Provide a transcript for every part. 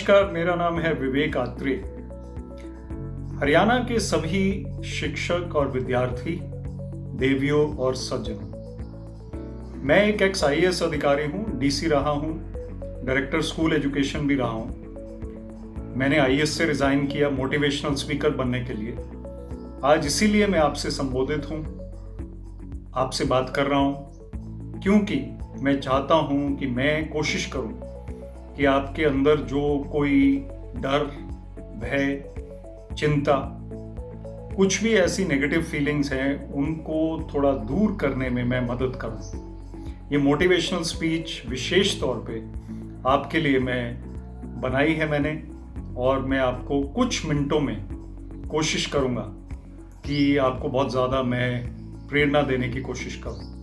नमस्कार, मेरा नाम है विवेक आत्रे। हरियाणा के सभी शिक्षक और विद्यार्थी, देवियों और सज्जनों, मैं एक एक्स IAS अधिकारी हूँ, DC रहा हूँ, डायरेक्टर स्कूल एजुकेशन भी रहा हूँ। मैंने IAS से रिजाइन किया मोटिवेशनल स्पीकर बनने के लिए। आज इसीलिए मैं आपसे संबोधित हूँ, आपसे बात कर रहा हूँ, क्योंकि मैं चाहता हूँ कि मैं कोशिश करूँ कि आपके अंदर जो कोई डर, भय, चिंता, कुछ भी ऐसी नेगेटिव फीलिंग्स हैं, उनको थोड़ा दूर करने में मैं मदद करूं। ये मोटिवेशनल स्पीच विशेष तौर पे आपके लिए मैं बनाई है मैंने, और मैं आपको कुछ मिनटों में कोशिश करूंगा कि आपको बहुत ज़्यादा मैं प्रेरणा देने की कोशिश करूं।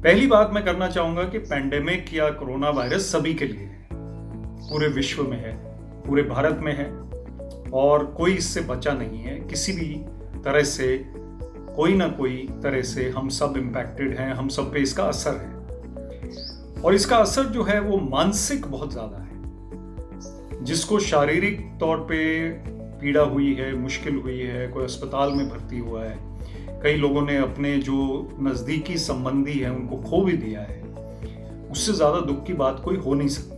पहली बात मैं करना चाहूँगा कि पैंडेमिक या कोरोना वायरस सभी के लिए है, पूरे विश्व में है, पूरे भारत में है, और कोई इससे बचा नहीं है। किसी भी तरह से, कोई ना कोई तरह से हम सब इम्पैक्टेड हैं, हम सब पे इसका असर है। और इसका असर जो है वो मानसिक बहुत ज़्यादा है। जिसको शारीरिक तौर पे पीड़ा हुई है, मुश्किल हुई है, कोई अस्पताल में भर्ती हुआ है, कई लोगों ने अपने जो नज़दीकी संबंधी हैं उनको खो भी दिया है। उससे ज़्यादा दुख की बात कोई हो नहीं सकती,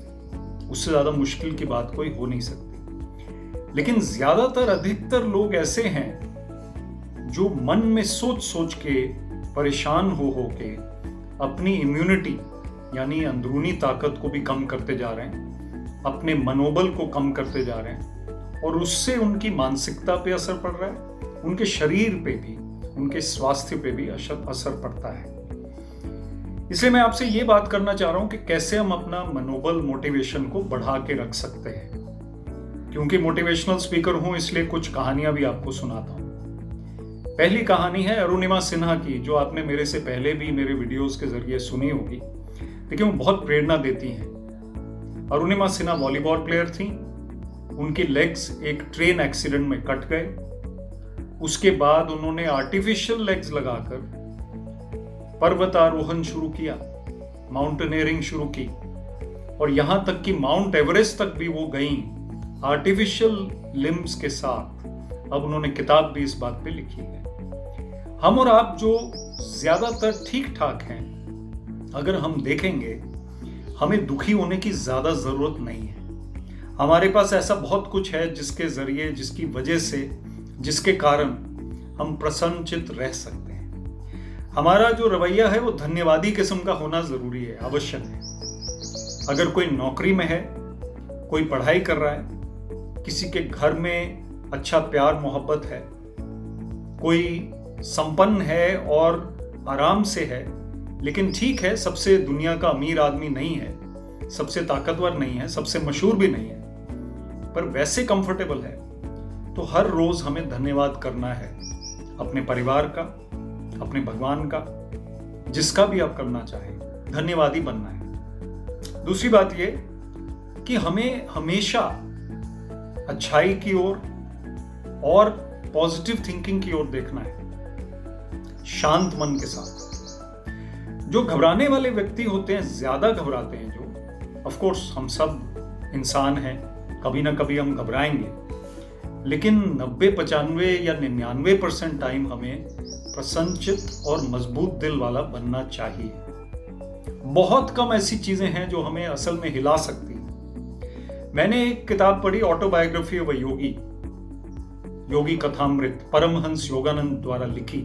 उससे ज़्यादा मुश्किल की बात कोई हो नहीं सकती। लेकिन ज़्यादातर, अधिकतर लोग ऐसे हैं जो मन में सोच सोच के, परेशान हो के अपनी इम्यूनिटी यानी अंदरूनी ताकत को भी कम करते जा रहे हैं, अपने मनोबल को कम करते जा रहे हैं, और उससे उनकी मानसिकता पे असर पड़ रहा है, उनके शरीर पे भी, उनके स्वास्थ्य पे भी असर पड़ता है। इसलिए मैं आपसे ये बात करना चाह रहा हूं कि कैसे हम अपना मनोबल, मोटिवेशन को बढ़ा के रख सकते हैं। क्योंकि मोटिवेशनल स्पीकर हूं, इसलिए कुछ कहानियां भी आपको सुनाता हूं। पहली कहानी है अरुणिमा सिन्हा की, जो आपने मेरे से पहले भी मेरे वीडियोस के जरिए सुनी होगी, लेकिन वो बहुत प्रेरणा देती हैं। अरुणिमा सिन्हा वॉलीबॉल प्लेयर थी। उनके लेग्स एक ट्रेन एक्सीडेंट में कट गए। उसके बाद उन्होंने आर्टिफिशियल लेग्स लगाकर पर्वतारोहण शुरू किया, माउंटेनियरिंग शुरू की, और यहां तक कि माउंट एवरेस्ट तक भी वो गईं आर्टिफिशियल लिम्स के साथ। अब उन्होंने किताब भी इस बात पे लिखी है। हम और आप जो ज्यादातर ठीक ठाक हैं, अगर हम देखेंगे, हमें दुखी होने की ज्यादा जरूरत नहीं है। हमारे पास ऐसा बहुत कुछ है जिसके जरिए, जिसकी वजह से, जिसके कारण हम प्रसन्नचित्त रह सकते हैं। हमारा जो रवैया है वो धन्यवादी किस्म का होना जरूरी है, आवश्यक है। अगर कोई नौकरी में है, कोई पढ़ाई कर रहा है, किसी के घर में अच्छा प्यार मोहब्बत है, कोई संपन्न है और आराम से है, लेकिन ठीक है, सबसे दुनिया का अमीर आदमी नहीं है, सबसे ताकतवर नहीं है, सबसे मशहूर भी नहीं है, पर वैसे कंफर्टेबल है, तो हर रोज हमें धन्यवाद करना है। अपने परिवार का, अपने भगवान का, जिसका भी आप करना चाहें, धन्यवादी बनना है। दूसरी बात ये कि हमें हमेशा अच्छाई की ओर और पॉजिटिव थिंकिंग की ओर देखना है, शांत मन के साथ। जो घबराने वाले व्यक्ति होते हैं, ज्यादा घबराते हैं, जो ऑफ कोर्स हम सब इंसान हैं, कभी ना कभी हम घबराएंगे, लेकिन 90, 95 या 99% टाइम हमें प्रसन्नचित्त और मजबूत दिल वाला बनना चाहिए। बहुत कम ऐसी चीजें हैं जो हमें असल में हिला सकती हैं। मैंने एक किताब पढ़ी, ऑटोबायोग्राफी ऑफ अ योगी, योगी कथामृत, परमहंस योगानंद द्वारा लिखी,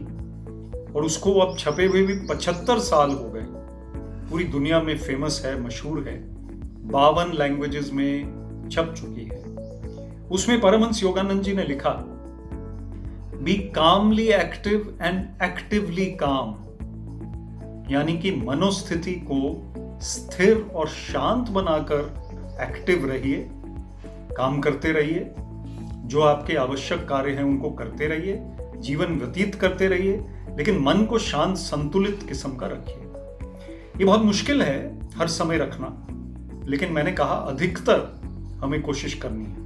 और उसको अब छपे हुए भी 75 साल हो गए। पूरी दुनिया में फेमस है, मशहूर है, 52 लैंग्वेजेस में छप चुकी है। उसमें परमहंस योगानंद जी ने लिखा, be calmly active and actively calm, यानी कि मनोस्थिति को स्थिर और शांत बनाकर एक्टिव रहिए, काम करते रहिए, जो आपके आवश्यक कार्य हैं उनको करते रहिए, जीवन व्यतीत करते रहिए, लेकिन मन को शांत, संतुलित किस्म का रखिए। ये बहुत मुश्किल है हर समय रखना, लेकिन मैंने कहा अधिकतर हमें कोशिश करनी है।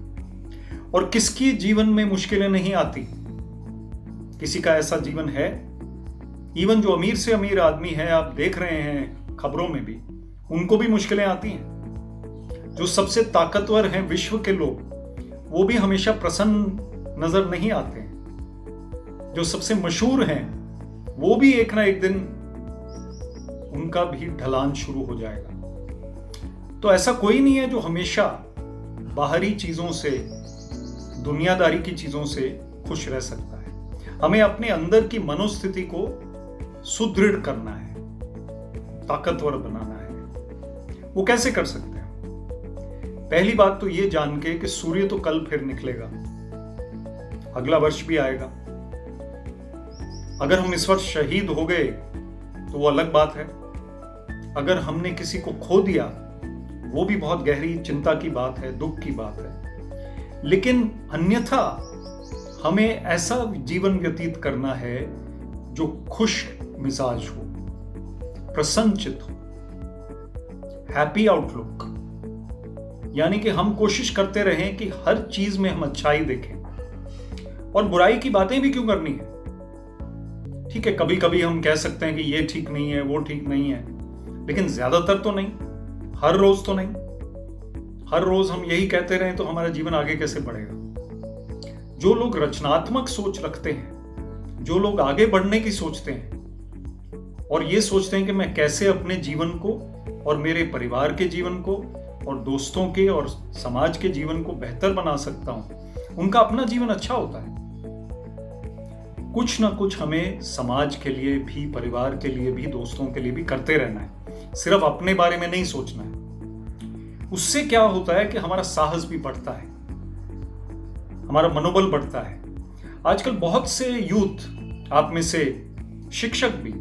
और किसकी जीवन में मुश्किलें नहीं आती? किसी का ऐसा जीवन है, इवन जो अमीर से अमीर आदमी है, आप देख रहे हैं खबरों में भी, उनको भी मुश्किलें आती हैं। जो सबसे ताकतवर हैं विश्व के लोग, वो भी हमेशा प्रसन्न नजर नहीं आते हैं। जो सबसे मशहूर हैं वो भी एक ना एक दिन उनका भी ढलान शुरू हो जाएगा। तो ऐसा कोई नहीं है जो हमेशा बाहरी चीजों से, दुनियादारी की चीजों से खुश रह सकता है। हमें अपने अंदर की मनोस्थिति को सुदृढ़ करना है, ताकतवर बनाना है। वो कैसे कर सकते हैं? पहली बात तो ये जान के कि सूर्य तो कल फिर निकलेगा, अगला वर्ष भी आएगा। अगर हम इस वर्ष शहीद हो गए तो वो अलग बात है। अगर हमने किसी को खो दिया वो भी बहुत गहरी चिंता की बात है, दुख की बात है। लेकिन अन्यथा हमें ऐसा जीवन व्यतीत करना है जो खुश मिजाज हो, प्रसन्नचित हो, हैप्पी आउटलुक। यानी कि हम कोशिश करते रहें कि हर चीज में हम अच्छाई देखें। और बुराई की बातें भी क्यों करनी है? ठीक है, कभी कभी हम कह सकते हैं कि ये ठीक नहीं है, वो ठीक नहीं है, लेकिन ज्यादातर तो नहीं, हर रोज तो नहीं। हर रोज हम यही कहते रहें तो हमारा जीवन आगे कैसे बढ़ेगा? जो लोग रचनात्मक सोच रखते हैं, जो लोग आगे बढ़ने की सोचते हैं और ये सोचते हैं कि मैं कैसे अपने जीवन को और मेरे परिवार के जीवन को और दोस्तों के और समाज के जीवन को बेहतर बना सकता हूं, उनका अपना जीवन अच्छा होता है। कुछ ना कुछ हमें समाज के लिए भी, परिवार के लिए भी, दोस्तों के लिए भी करते रहना है, सिर्फ अपने बारे में नहीं सोचना है। उससे क्या होता है कि हमारा साहस भी बढ़ता है, हमारा मनोबल बढ़ता है। आजकल बहुत से यूथ, आप में से शिक्षक भी,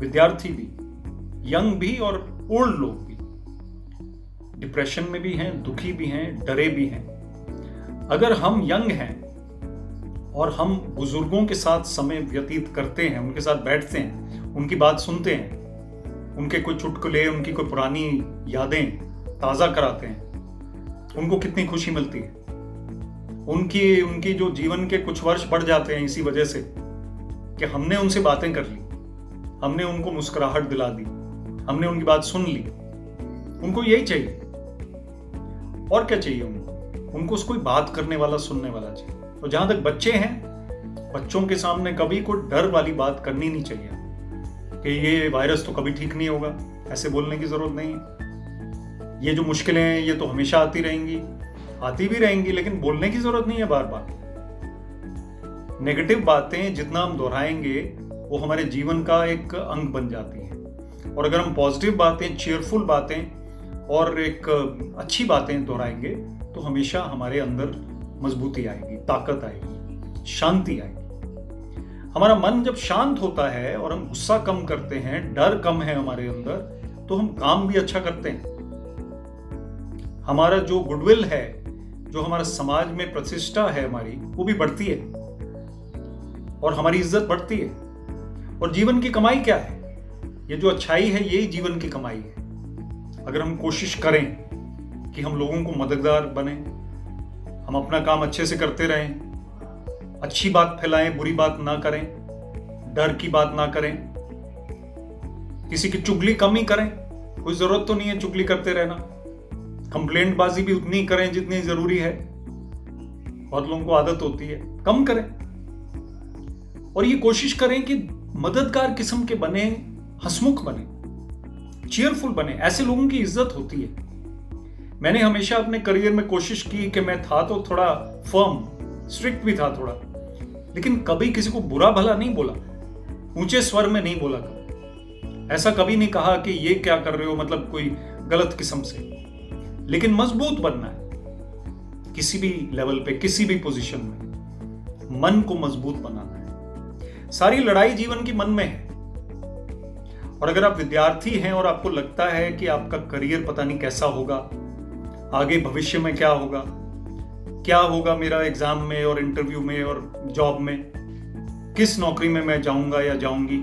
विद्यार्थी भी, यंग भी और ओल्ड लोग भी डिप्रेशन में भी हैं, दुखी भी हैं, डरे भी हैं। अगर हम यंग हैं और हम बुजुर्गों के साथ समय व्यतीत करते हैं, उनके साथ बैठते हैं, उनकी बात सुनते हैं, उनके कोई चुटकुले, उनकी कोई पुरानी यादें ताज़ा कराते हैं, उनको कितनी खुशी मिलती है। उनकी जो जीवन के कुछ वर्ष बढ़ जाते हैं इसी वजह से कि हमने उनसे बातें कर ली, हमने उनको मुस्कुराहट दिला दी, हमने उनकी बात सुन ली। उनको यही चाहिए, और क्या चाहिए उनको कोई बात करने वाला, सुनने वाला चाहिए। तो जहां तक बच्चे हैं, बच्चों के सामने कभी कोई डर वाली बात करनी नहीं चाहिए कि ये वायरस तो कभी ठीक नहीं होगा, ऐसे बोलने की जरूरत नहीं है। ये जो मुश्किलें हैं ये तो हमेशा आती भी रहेंगी, लेकिन बोलने की जरूरत नहीं है बार बार। नेगेटिव बातें जितना हम दोहराएंगे वो हमारे जीवन का एक अंग बन जाती है। और अगर हम पॉजिटिव बातें, चीयरफुल बातें और एक अच्छी बातें दोहराएंगे तो हमेशा हमारे अंदर मजबूती आएगी, ताकत आएगी, शांति आएगी। हमारा मन जब शांत होता है और हम गुस्सा कम करते हैं, डर कम है हमारे अंदर, तो हम काम भी अच्छा करते हैं। हमारा जो गुडविल है, जो हमारा समाज में प्रतिष्ठा है हमारी, वो भी बढ़ती है और हमारी इज्जत बढ़ती है। और जीवन की कमाई क्या है? ये जो अच्छाई है यही जीवन की कमाई है। अगर हम कोशिश करें कि हम लोगों को मददगार बने, हम अपना काम अच्छे से करते रहें, अच्छी बात फैलाएं, बुरी बात ना करें, डर की बात ना करें, किसी की चुगली कम ही करें, कोई जरूरत तो नहीं है चुगली करते रहना। कंप्लेंट बाजी भी उतनी ही करें जितनी जरूरी है, बहुत लोगों को आदत होती है, कम करें। और ये कोशिश करें कि मददगार किस्म के बने, हंसमुख बने, चीयरफुल बने। ऐसे लोगों की इज्जत होती है। मैंने हमेशा अपने करियर में कोशिश की कि मैं था तो थोड़ा फर्म, स्ट्रिक्ट भी था थोड़ा, लेकिन कभी किसी को बुरा भला नहीं बोला, ऊंचे स्वर में नहीं बोला। कभी ऐसा कभी नहीं कहा कि ये क्या कर रहे हो, मतलब कोई गलत किस्म से। लेकिन मजबूत बनना है किसी भी लेवल पे, किसी भी पोजीशन में, मन को मजबूत बनाना है। सारी लड़ाई जीवन की मन में है। और अगर आप विद्यार्थी हैं और आपको लगता है कि आपका करियर पता नहीं कैसा होगा, आगे भविष्य में क्या होगा मेरा एग्जाम में और इंटरव्यू में और जॉब में, किस नौकरी में मैं जाऊंगा या जाऊंगी,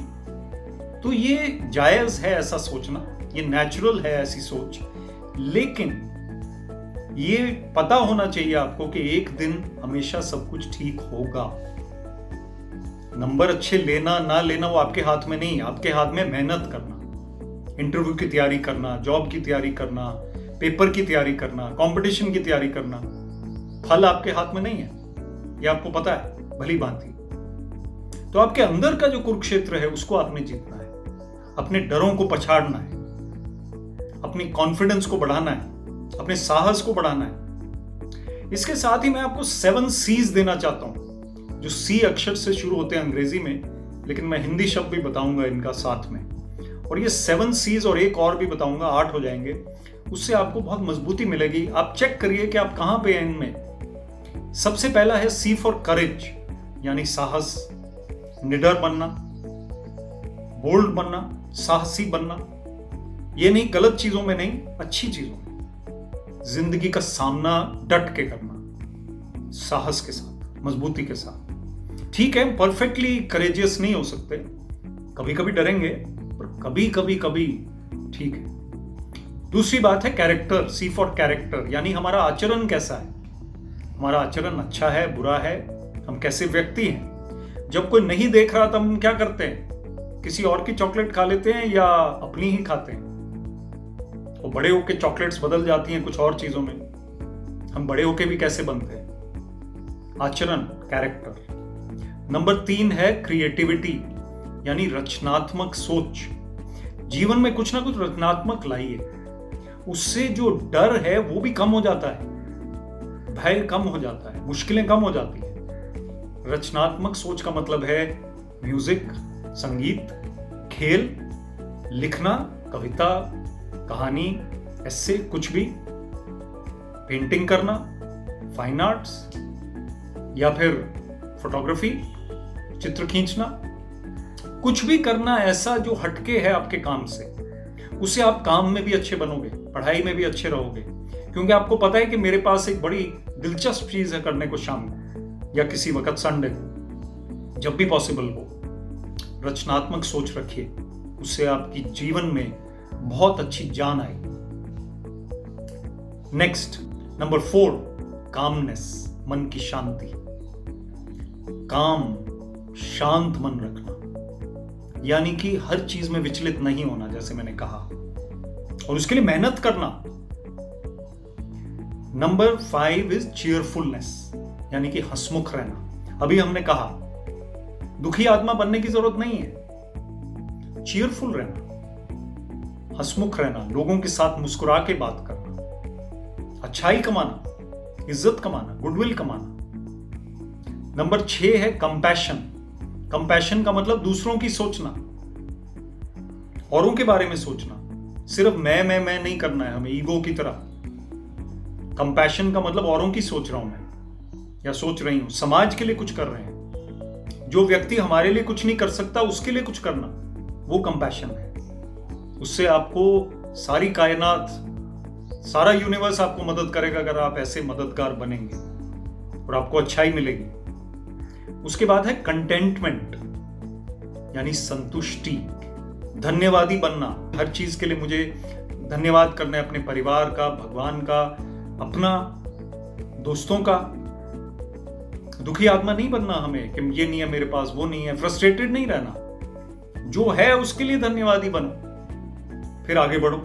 तो ये जायज है ऐसा सोचना, ये नेचुरल है ऐसी सोच। लेकिन ये पता होना चाहिए आपको कि एक दिन हमेशा सब कुछ ठीक होगा। नंबर अच्छे लेना ना लेना वो आपके हाथ में नहीं, आपके हाथ में मेहनत करना, इंटरव्यू की तैयारी करना, जॉब की तैयारी करना, पेपर की तैयारी करना, कंपटीशन की तैयारी करना, फल आपके हाथ में नहीं है, ये आपको पता है भली भांति। तो आपके अंदर का जो कुरुक्षेत्र है उसको आपने जीतना है, अपने डरों को पछाड़ना है, अपनी कॉन्फिडेंस को बढ़ाना है, अपने साहस को बढ़ाना है। इसके साथ ही मैं आपको 7 C's देना चाहता हूं, जो C अक्षर से शुरू होते हैं अंग्रेजी में, लेकिन मैं हिंदी शब्द भी बताऊंगा इनका साथ में। और ये 7 C's और एक और भी बताऊंगा, 8 हो जाएंगे। उससे आपको बहुत मजबूती मिलेगी। आप चेक करिए कि आप कहां पे हैं इनमें। सबसे पहला है C फॉर करेज, यानी साहस, निडर बनना, बोल्ड बनना, साहसी बनना। ये नहीं गलत चीजों में नहीं, अच्छी चीजों में। जिंदगी का सामना डट के करना, साहस के साथ, मजबूती के साथ। ठीक है, परफेक्टली करेजियस नहीं हो सकते, कभी कभी डरेंगे, पर कभी कभी कभी ठीक है। दूसरी बात है कैरेक्टर, C फॉर कैरेक्टर, यानी हमारा आचरण कैसा है। हमारा आचरण अच्छा है, बुरा है, हम कैसे व्यक्ति हैं। जब कोई नहीं देख रहा तब हम क्या करते हैं, किसी और की चॉकलेट खा लेते हैं या अपनी ही खाते हैं। और बड़े होके चॉकलेट्स बदल जाती हैं कुछ और चीजों में। हम बड़े होके भी कैसे बनते हैं। आचरण, कैरेक्टर। नंबर 3 है क्रिएटिविटी, यानी रचनात्मक सोच। जीवन में कुछ ना कुछ रचनात्मक लाइए, उससे जो डर है वो भी कम हो जाता है, भय कम हो जाता है, मुश्किलें कम हो जाती है। रचनात्मक सोच का मतलब है म्यूजिक, संगीत, खेल, लिखना, कविता, कहानी, ऐसे कुछ भी, पेंटिंग करना, फाइन आर्ट्स, या फिर फोटोग्राफी, चित्र खींचना, कुछ भी करना ऐसा जो हटके है आपके काम से। उससे आप काम में भी अच्छे बनोगे, पढ़ाई में भी अच्छे रहोगे, क्योंकि आपको पता है कि मेरे पास एक बड़ी दिलचस्प चीज है करने को शाम को या किसी वक्त संडे को, जब भी पॉसिबल हो। रचनात्मक सोच रखिए, उससे आपकी जीवन में बहुत अच्छी जान आएगी। नेक्स्ट, नंबर 4, कामनेस, मन की शांति। काम, शांत मन रखना, यानी कि हर चीज में विचलित नहीं होना, जैसे मैंने कहा, और उसके लिए मेहनत करना। नंबर 5 इज चीयरफुलनेस, यानी कि हंसमुख रहना। अभी हमने कहा दुखी आत्मा बनने की जरूरत नहीं है, चीयरफुल रहना, हंसमुख रहना, लोगों के साथ मुस्कुरा के बात करना, अच्छाई कमाना, इज्जत कमाना, गुडविल कमाना। नंबर 6 है कंपैशन। कंपैशन का मतलब दूसरों की सोचना, औरों के बारे में सोचना। सिर्फ मैं नहीं करना है हमें ईगो की तरह। कंपैशन का मतलब औरों की सोच रहा हूं मैं, या सोच रही हूं, समाज के लिए कुछ कर रहे हैं। जो व्यक्ति हमारे लिए कुछ नहीं कर सकता उसके लिए कुछ करना, वो कंपैशन है। उससे आपको सारी कायनात, सारा यूनिवर्स आपको मदद करेगा अगर आप ऐसे मददगार बनेंगे, और आपको अच्छाई मिलेगी। उसके बाद है कंटेंटमेंट, यानी संतुष्टि, धन्यवादी बनना। हर चीज के लिए मुझे धन्यवाद करना है, अपने परिवार का, भगवान का, अपना, दोस्तों का। दुखी आत्मा नहीं बनना हमें कि ये नहीं है मेरे पास, वो नहीं है। फ्रस्ट्रेटेड नहीं रहना, जो है उसके लिए धन्यवादी बनो, फिर आगे बढ़ो।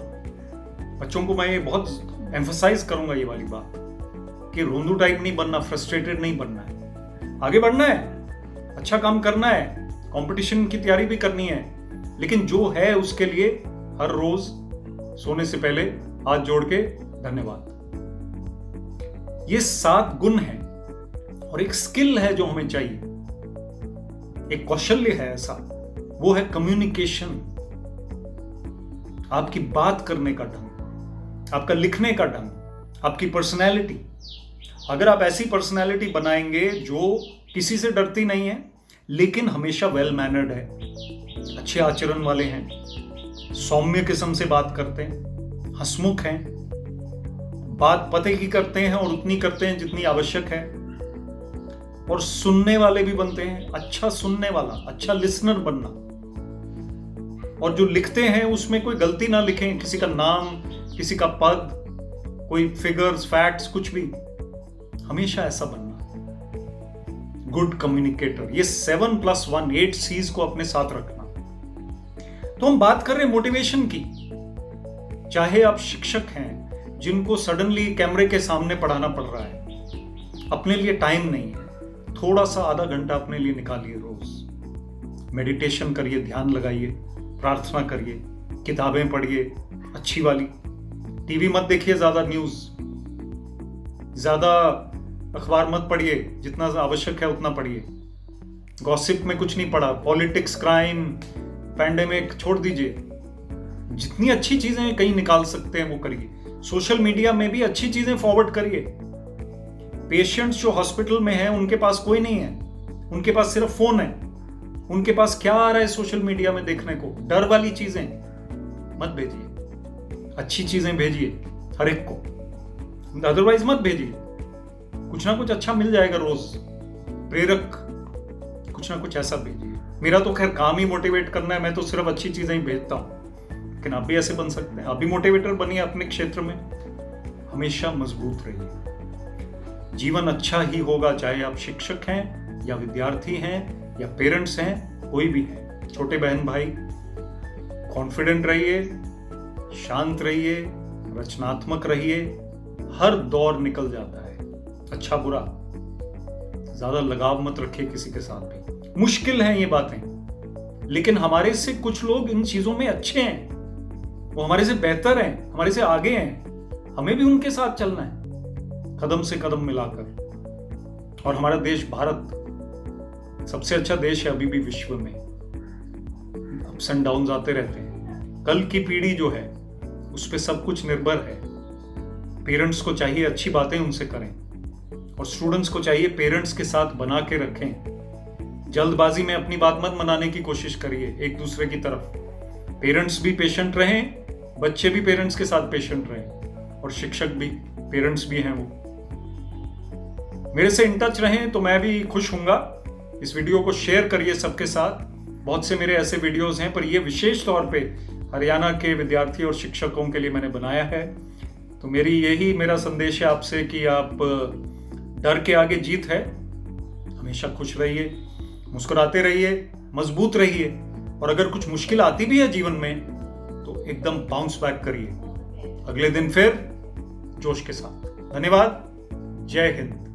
बच्चों को मैं ये बहुत एम्फसाइज करूंगा ये वाली बात कि रोंदू टाइप नहीं बनना, फ्रस्ट्रेटेड नहीं बनना है, आगे बढ़ना है, अच्छा काम करना है, कंपटीशन की तैयारी भी करनी है, लेकिन जो है उसके लिए हर रोज सोने से पहले हाथ जोड़ के धन्यवाद। ये 7 गुण हैं और एक स्किल है जो हमें चाहिए, एक कौशल्य है ऐसा, वो है कम्युनिकेशन। आपकी बात करने का ढंग, आपका लिखने का ढंग, आपकी पर्सनैलिटी। अगर आप ऐसी पर्सनैलिटी बनाएंगे जो किसी से डरती नहीं है, लेकिन हमेशा वेल मैनर्ड है, अच्छे आचरण वाले हैं, सौम्य किस्म से बात करते हैं, हंसमुख हैं, बात पते की करते हैं और उतनी करते हैं जितनी आवश्यक है, और सुनने वाले भी बनते हैं, अच्छा सुनने वाला, अच्छा लिसनर बनना। और जो लिखते हैं उसमें कोई गलती ना लिखें, किसी का नाम, किसी का पद, कोई फिगर्स, फैक्ट्स, कुछ भी, हमेशा ऐसा बनना। गुड कम्युनिकेटर, ये 7+1 8 C's को अपने साथ रखना। तो हम बात कर रहे हैं मोटिवेशन की। चाहे आप शिक्षक हैं, जिनको सडनली कैमरे के सामने पढ़ाना पड़ रहा है, अपने लिए टाइम नहीं है, थोड़ा सा आधा घंटा अपने लिए निकालिए रोज। मेडिटेशन करिए, ध्यान लगाइए, प्रार्थना करिए, किताबें पढ़िए अच्छी वाली, टीवी मत देखिए, ज्यादा न्यूज, ज्यादा अखबार मत पढ़िए, जितना आवश्यक है उतना पढ़िए। गॉसिप में कुछ नहीं पढ़ा, पॉलिटिक्स, क्राइम, पैंडेमिक छोड़ दीजिए। जितनी अच्छी चीजें कहीं निकाल सकते हैं वो करिए। सोशल मीडिया में भी अच्छी चीजें फॉरवर्ड करिए। पेशेंट्स जो हॉस्पिटल में हैं उनके पास कोई नहीं है, उनके पास सिर्फ फोन है। उनके पास क्या आ रहा है सोशल मीडिया में देखने को? डर वाली चीजें मत भेजिए, अच्छी चीजें भेजिए हर एक को, अदरवाइज मत भेजिए। कुछ ना कुछ अच्छा मिल जाएगा रोज, प्रेरक कुछ ना कुछ ऐसा भेजिए। मेरा तो खैर काम ही मोटिवेट करना है, मैं तो सिर्फ अच्छी चीजें ही भेजता हूं, लेकिन आप भी ऐसे बन सकते हैं। आप भी मोटिवेटर बनिए अपने क्षेत्र में। हमेशा मजबूत रहिए। जीवन अच्छा ही होगा, चाहे आप शिक्षक हैं या विद्यार्थी हैं या पेरेंट्स हैं, कोई भी है, छोटे बहन भाई। कॉन्फिडेंट रहिए, शांत रहिए, रचनात्मक रहिए। हर दौर निकल जाता है, अच्छा बुरा। ज्यादा लगाव मत रखिए किसी के साथ भी। मुश्किल है ये बातें, लेकिन हमारे से कुछ लोग इन चीजों में अच्छे हैं, वो हमारे से बेहतर हैं, हमारे से आगे हैं। हमें भी उनके साथ चलना है, कदम से कदम मिलाकर। और हमारा देश भारत सबसे अच्छा देश है अभी भी विश्व में। अप्स एंड डाउन्स आते रहते हैं। कल की पीढ़ी जो है उस पर सब कुछ निर्भर है। पेरेंट्स को चाहिए अच्छी बातें उनसे करें, और स्टूडेंट्स को चाहिए पेरेंट्स के साथ बना के रखें। जल्दबाजी में अपनी बात मत मनाने की कोशिश करिए एक दूसरे की तरफ। पेरेंट्स भी पेशेंट रहें, बच्चे भी पेरेंट्स के साथ पेशेंट रहें, और शिक्षक भी पेरेंट्स भी हैं वो। मेरे से इन टच रहें तो मैं भी खुश हूंगा। इस वीडियो को शेयर करिए सबके साथ। बहुत से मेरे ऐसे वीडियोस हैं, पर ये विशेष तौर पे हरियाणा के विद्यार्थी और शिक्षकों के लिए मैंने बनाया है। तो मेरा संदेश है आपसे कि आप डर के आगे जीत है। हमेशा खुश रहिए, मुस्कुराते रहिए, मजबूत रहिए, और अगर कुछ मुश्किल आती भी है जीवन में तो एकदम बाउंस बैक करिए, अगले दिन फिर जोश के साथ। धन्यवाद। जय हिंद।